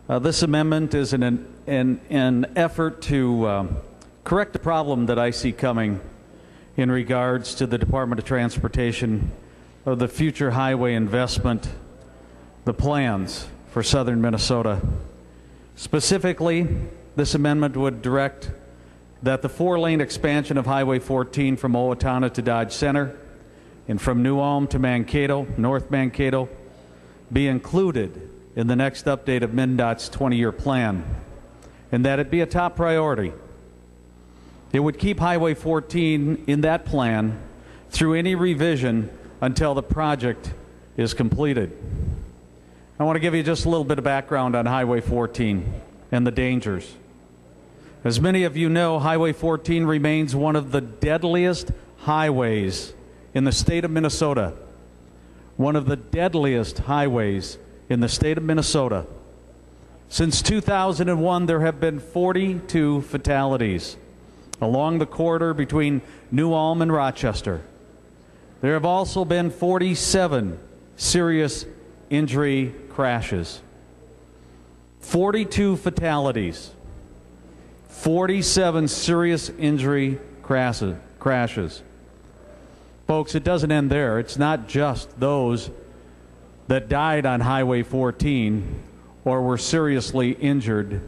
This amendment is an effort to correct a problem that I see coming in regards to the Department of Transportation of the future highway investment, the plans for southern Minnesota. Specifically, this amendment would direct that the 4-lane expansion of Highway 14 from Owatonna to Dodge Center and from New Ulm to Mankato, North Mankato, be included in the next update of MnDOT's 20-year plan, and that it be a top priority. It would keep Highway 14 in that plan through any revision until the project is completed. I want to give you just a little bit of background on Highway 14 and the dangers. As many of you know, Highway 14 remains one of the deadliest highways in the state of Minnesota. One of the deadliest highways in the state of Minnesota. Since 2001, there have been 42 fatalities along the corridor between New Ulm and Rochester. There have also been 47 serious injury crashes. 42 fatalities. 47 serious injury crashes. Folks, it doesn't end there. It's not just those that died on Highway 14 or were seriously injured.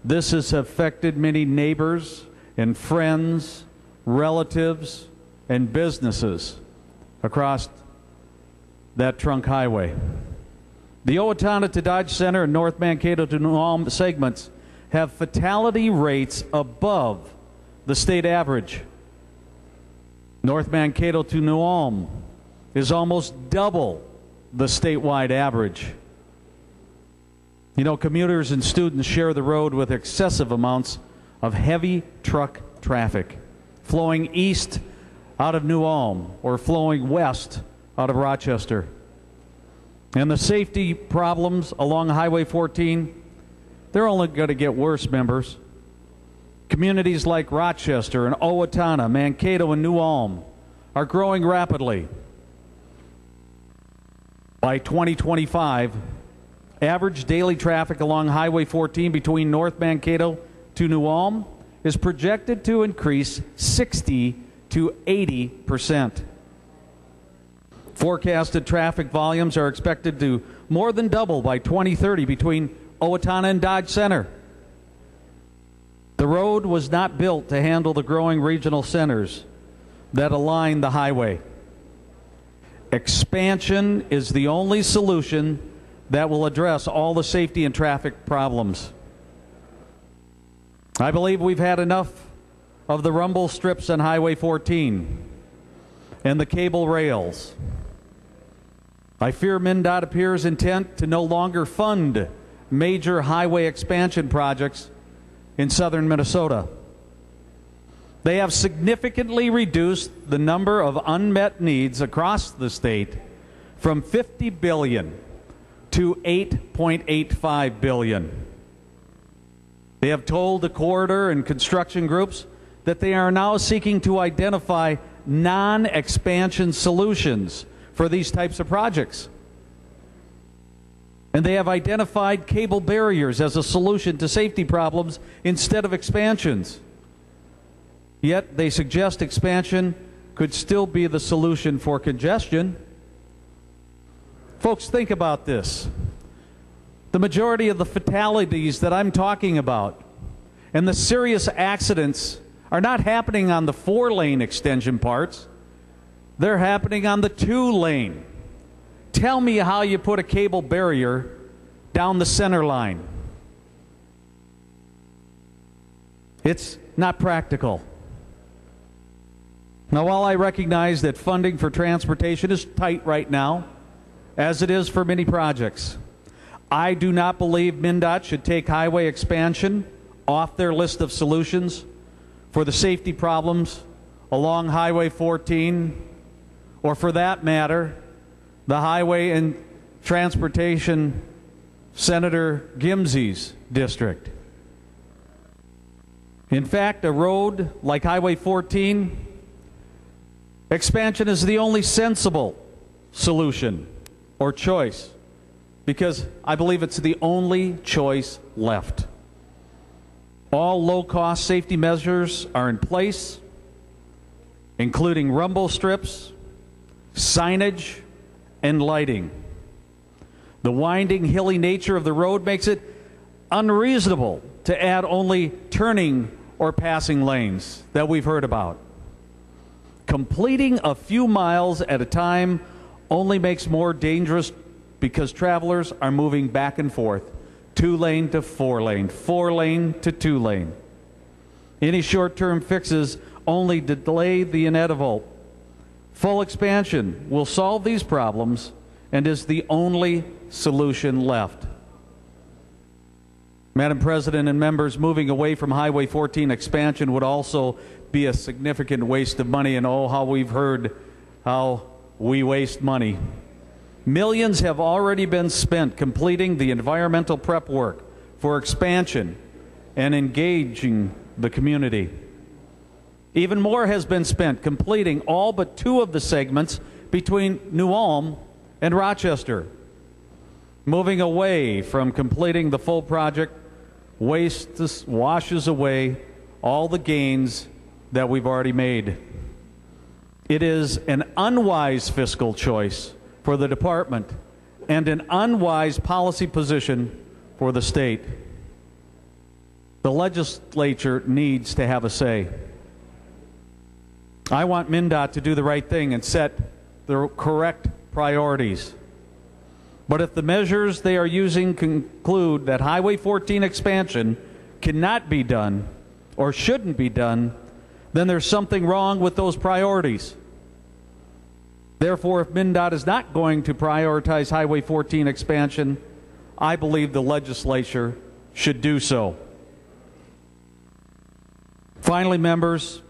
This has affected many neighbors and friends, relatives, and businesses across that trunk highway. The Owatonna to Dodge Center and North Mankato to New Ulm segments have fatality rates above the state average. North Mankato to New Ulm is almost double the statewide average. You know, commuters and students share the road with excessive amounts of heavy truck traffic flowing east out of New Ulm or flowing west out of Rochester. And the safety problems along Highway 14, they're only going to get worse, members. Communities like Rochester and Owatonna, Mankato, and New Ulm are growing rapidly. By 2025, average daily traffic along Highway 14 between North Mankato to New Ulm is projected to increase 60 to 80%. Forecasted traffic volumes are expected to more than double by 2030 between Owatonna and Dodge Center. The road was not built to handle the growing regional centers that align the highway. Expansion is the only solution that will address all the safety and traffic problems. I believe we've had enough of the rumble strips on Highway 14 and the cable rails. I fear MnDOT appears intent to no longer fund major highway expansion projects in southern Minnesota. They have significantly reduced the number of unmet needs across the state from 50 billion to 8.85 billion. They have told the corridor and construction groups that they are now seeking to identify non-expansion solutions for these types of projects. And they have identified cable barriers as a solution to safety problems instead of expansions. Yet they suggest expansion could still be the solution for congestion. Folks, think about this. The majority of the fatalities that I'm talking about and the serious accidents are not happening on the 4-lane extension parts. They're happening on the 2-lane. Tell me how you put a cable barrier down the center line. It's not practical. Now, while I recognize that funding for transportation is tight right now, as it is for many projects, I do not believe MnDOT should take highway expansion off their list of solutions for the safety problems along Highway 14, or for that matter, the Highway and Transportation Senator Gimsey's district. In fact, a road like Highway 14, expansion is the only sensible solution or choice. because I believe it's the only choice left. All low-cost safety measures are in place, including rumble strips, signage, and lighting. The winding, hilly nature of the road makes it unreasonable to add only turning or passing lanes that we've heard about. Completing a few miles at a time only makes more dangerous because travelers are moving back and forth, 2-lane to 4-lane, 4-lane to 2-lane. Any short-term fixes only delay the inevitable. Full expansion will solve these problems and is the only solution left. Madam President and members, moving away from Highway 14 expansion would also be a significant waste of money, and oh, how we've heard how we waste money. Millions have already been spent completing the environmental prep work for expansion and engaging the community. Even more has been spent completing all but 2 of the segments between New Ulm and Rochester. Moving away from completing the full project washes away all the gains that we've already made. It is an unwise fiscal choice for the department and an unwise policy position for the state. The legislature needs to have a say. I want MnDOT to do the right thing and set the correct priorities. But if the measures they are using conclude that Highway 14 expansion cannot be done or shouldn't be done, then there's something wrong with those priorities. Therefore, if MnDOT is not going to prioritize Highway 14 expansion, I believe the legislature should do so. Finally, members,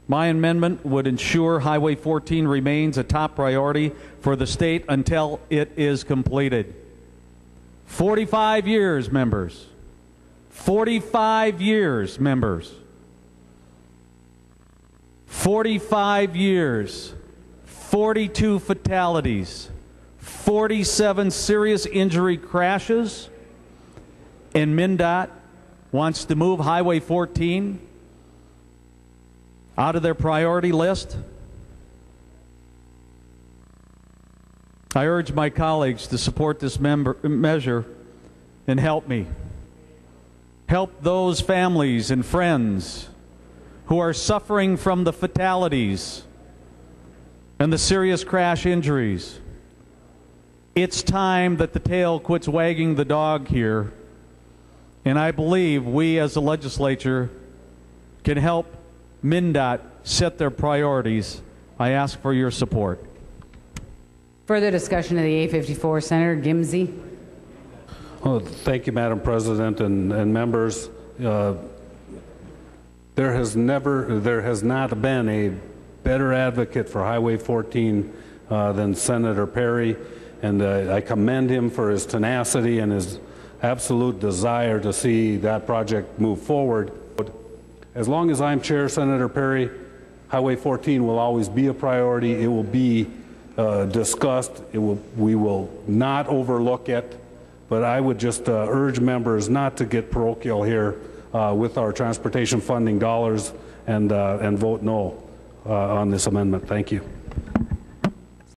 my amendment would ensure Highway 14 remains a top priority for the state until it is completed. 45 years, members. 45 years, members. 45 years. 42 fatalities. 47 serious injury crashes. And MnDOT wants to move Highway 14 out of their priority list. I urge my colleagues to support this measure and help me. Help those families and friends who are suffering from the fatalities and the serious crash injuries. It's time that the tail quits wagging the dog here, and I believe we as a legislature can help MnDOT set their priorities. I ask for your support. Further discussion of the A54, Senator Gimsey. Well, thank you, Madam President and members. There has not been a better advocate for Highway 14 than Senator Parry, and I commend him for his tenacity and his absolute desire to see that project move forward. As long as I'm chair, Senator Parry, Highway 14 will always be a priority. It will be discussed. We will not overlook it, but I would just urge members not to get parochial here with our transportation funding dollars and vote no on this amendment. Thank you.